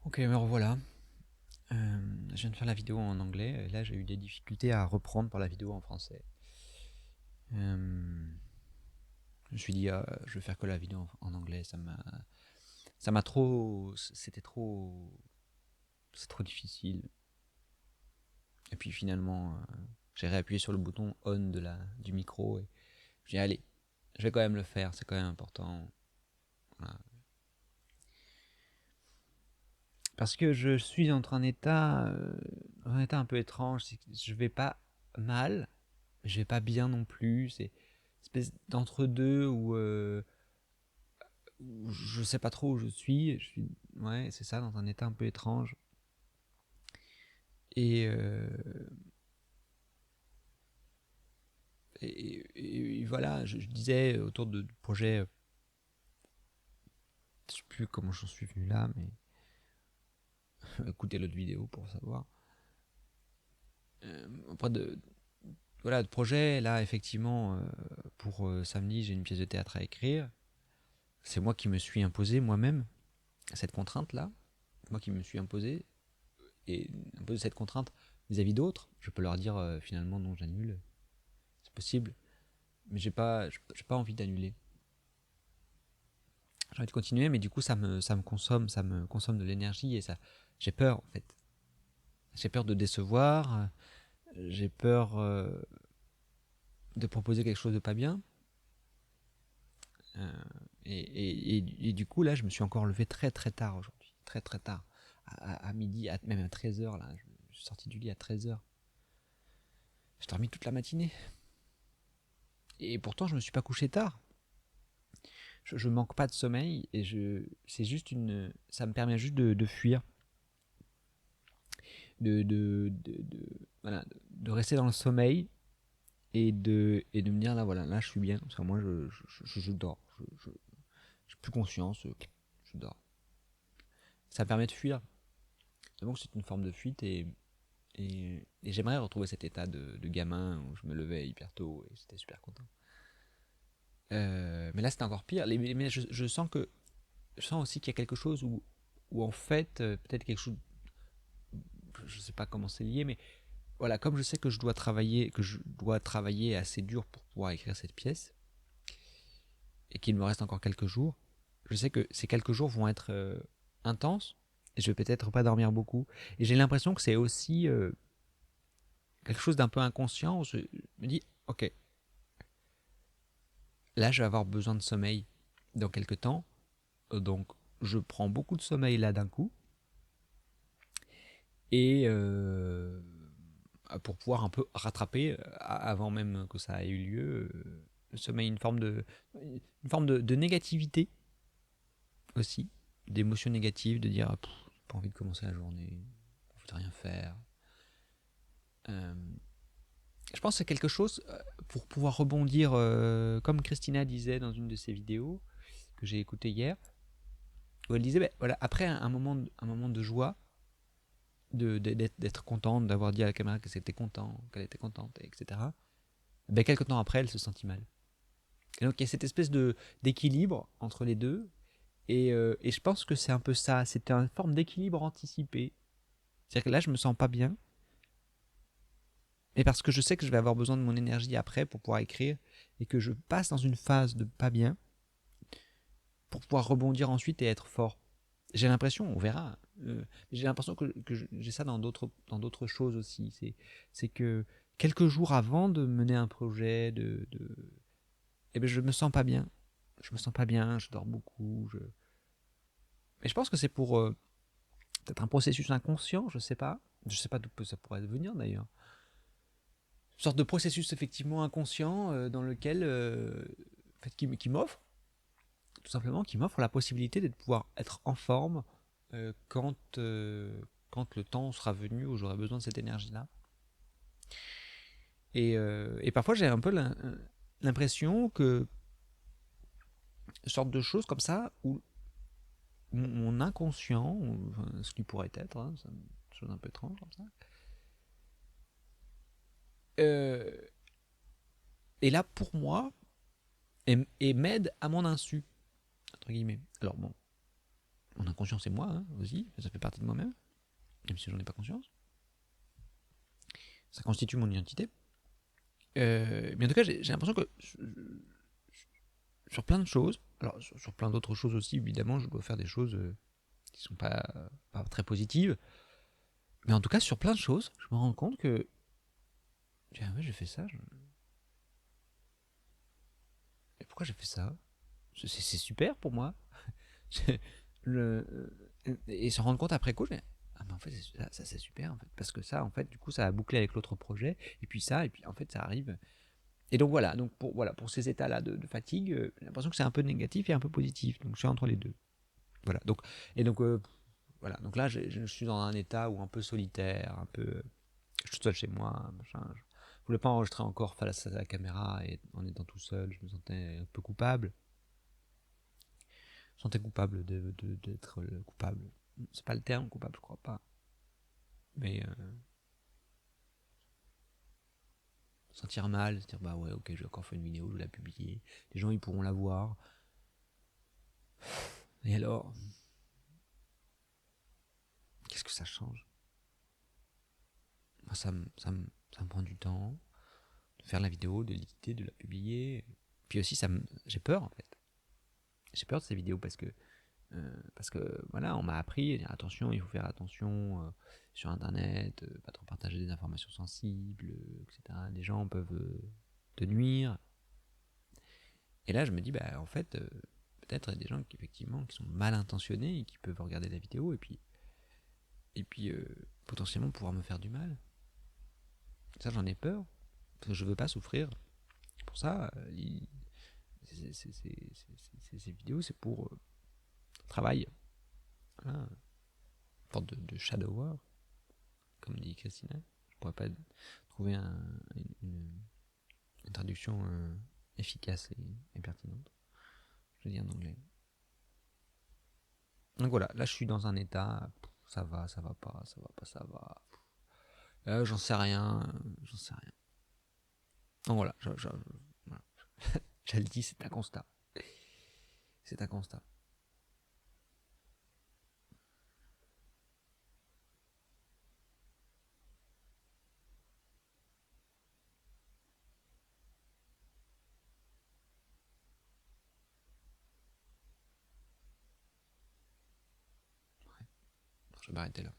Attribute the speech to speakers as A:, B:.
A: Ok, me revoilà. Je viens de faire la vidéo en anglais et là j'ai eu des difficultés à reprendre pour la vidéo en français. Euh, je me suis dit, je vais faire que la vidéo en anglais. Ça m'a trop, c'est trop difficile. Et puis finalement, j'ai réappuyé sur le bouton on du micro et j'ai dit, allez, je vais quand même le faire, c'est quand même important. Voilà. Parce que je suis dans un état un peu étrange. C'est que je vais pas mal, je vais pas bien non plus. C'est une espèce d'entre-deux où je sais pas trop où je suis. Ouais, c'est ça, dans un état un peu étrange. Et, euh, et voilà, je disais autour du projet, je sais plus comment j'en suis venu là, mais écoutez l'autre vidéo pour savoir. Après voilà, de projet, là, effectivement, pour samedi, j'ai une pièce de théâtre à écrire. C'est moi qui me suis imposé moi-même cette contrainte-là. Moi qui me suis imposé et imposé cette contrainte vis-à-vis d'autres. Je peux leur dire finalement non, j'annule. C'est possible. Mais j'ai pas envie d'annuler. J'ai envie de continuer, mais du coup, ça me consomme de l'énergie et ça, j'ai peur en fait. J'ai peur de décevoir. J'ai peur de proposer quelque chose de pas bien. Euh, et du coup, là, je me suis encore levé très très tard aujourd'hui. Très très tard. À midi, même à 13h, là. Je suis sorti du lit à 13h. J'ai dormi toute la matinée. Et pourtant, je me suis pas couché tard. Je manque pas de sommeil et c'est juste ça me permet juste de fuir, voilà, de rester dans le sommeil et de me dire là, voilà, là, je suis bien. Parce que moi, je dors. J'ai plus conscience. Je dors. Ça me permet de fuir. Donc, c'est une forme de fuite et j'aimerais retrouver cet état de gamin où je me levais hyper tôt et j'étais super content. Mais là, c'est encore pire. Mais je sens aussi qu'il y a quelque chose où en fait, peut-être quelque chose, je sais pas comment c'est lié, mais voilà, comme je sais que je dois travailler assez dur pour pouvoir écrire cette pièce et qu'il me reste encore quelques jours, je sais que ces quelques jours vont être intenses et je vais peut-être pas dormir beaucoup. Et j'ai l'impression que c'est aussi quelque chose d'un peu inconscient où je me dis, ok, là, je vais avoir besoin de sommeil dans quelques temps. Donc, je prends beaucoup de sommeil là d'un coup. Et pour pouvoir un peu rattraper, avant même que ça ait eu lieu, le sommeil, une forme de négativité aussi, d'émotions négatives, de dire, j'ai pas envie de commencer la journée, pas envie de rien faire. Euh, je pense que c'est quelque chose pour pouvoir rebondir, comme Christina disait dans une de ses vidéos que j'ai écoutée hier, où elle disait, ben, voilà, après un moment de joie, d'être contente, d'avoir dit à la caméra qu'elle était contente, etc. Ben, quelques temps après, elle se sentit mal. Et donc il y a cette espèce d'équilibre entre les deux, et je pense que c'est un peu ça, c'était une forme d'équilibre anticipé. C'est-à-dire que là, je me sens pas bien, mais parce que je sais que je vais avoir besoin de mon énergie après pour pouvoir écrire, et que je passe dans une phase de pas bien pour pouvoir rebondir ensuite et être fort. J'ai l'impression, on verra, j'ai l'impression que j'ai ça dans d'autres choses aussi. C'est que quelques jours avant de mener un projet, eh ben, je me sens pas bien. Je me sens pas bien, je dors beaucoup. Mais je pense que c'est pour peut-être un processus inconscient, je sais pas. Je sais pas d'où ça pourrait venir d'ailleurs. Une sorte de processus effectivement inconscient dans lequel, en fait, qui m'offre, tout simplement, qui m'offre la possibilité de pouvoir être en forme quand le temps sera venu où j'aurai besoin de cette énergie-là. Et parfois j'ai un peu l'impression que une sorte de choses comme ça où mon inconscient, enfin, ce qui pourrait être, hein, c'est une chose un peu étrange comme ça, euh, est là pour moi et m'aide à mon insu, entre guillemets. Alors bon, Mon inconscient, c'est moi hein, aussi, ça fait partie de moi-même, même si j'en ai pas conscience. Ça constitue mon identité. Mais en tout cas, j'ai l'impression que sur plein de choses, alors sur plein d'autres choses aussi, évidemment, je dois faire des choses qui sont pas très positives. Mais en tout cas, sur plein de choses, je me rends compte que ah ouais, j'ai fait ça. Et pourquoi j'ai fait ça? C'est super pour moi. Et se rendre compte après coup, ah mais en fait ça c'est super en fait parce que ça en fait du coup ça a bouclé avec l'autre projet et puis ça et puis en fait ça arrive et donc pour ces états là de fatigue j'ai l'impression que c'est un peu négatif et un peu positif donc je suis entre les deux voilà donc et donc voilà donc là je suis dans un état où un peu solitaire un peu je suis seul chez moi machin, je voulais pas enregistrer encore face à la caméra et en étant tout seul je me sentais un peu coupable sentais coupable d'être coupable. C'est pas le terme coupable, je crois pas. Mais sentir mal, se dire bah ouais, ok, j'ai encore fait une vidéo, je vais la publier. Les gens ils pourront la voir. Et alors, qu'est-ce que ça change? Moi, ça me prend du temps de faire la vidéo, de l'éditer, de la publier. Puis aussi, j'ai peur en fait. J'ai peur de ces vidéos parce que voilà, on m'a appris, attention, il faut faire attention sur internet, pas trop partager des informations sensibles, etc. Les gens peuvent te nuire. Et là, je me dis, bah en fait, peut-être il y a des gens qui effectivement qui sont mal intentionnés et qui peuvent regarder la vidéo et puis potentiellement pouvoir me faire du mal. Ça, j'en ai peur parce que je veux pas souffrir. Pour ça, ces vidéos, c'est pour travail. Voilà. Une sorte de shadow work, comme dit Christina. Je pourrais pas trouver une traduction efficace et pertinente. Je veux dire en anglais. Donc voilà, là je suis dans un état, ça va, ça va pas, ça va pas, ça va. J'en sais rien, j'en sais rien. Donc voilà, voilà. Je le dis, c'est un constat. C'est un constat. Je vais m'arrêter là.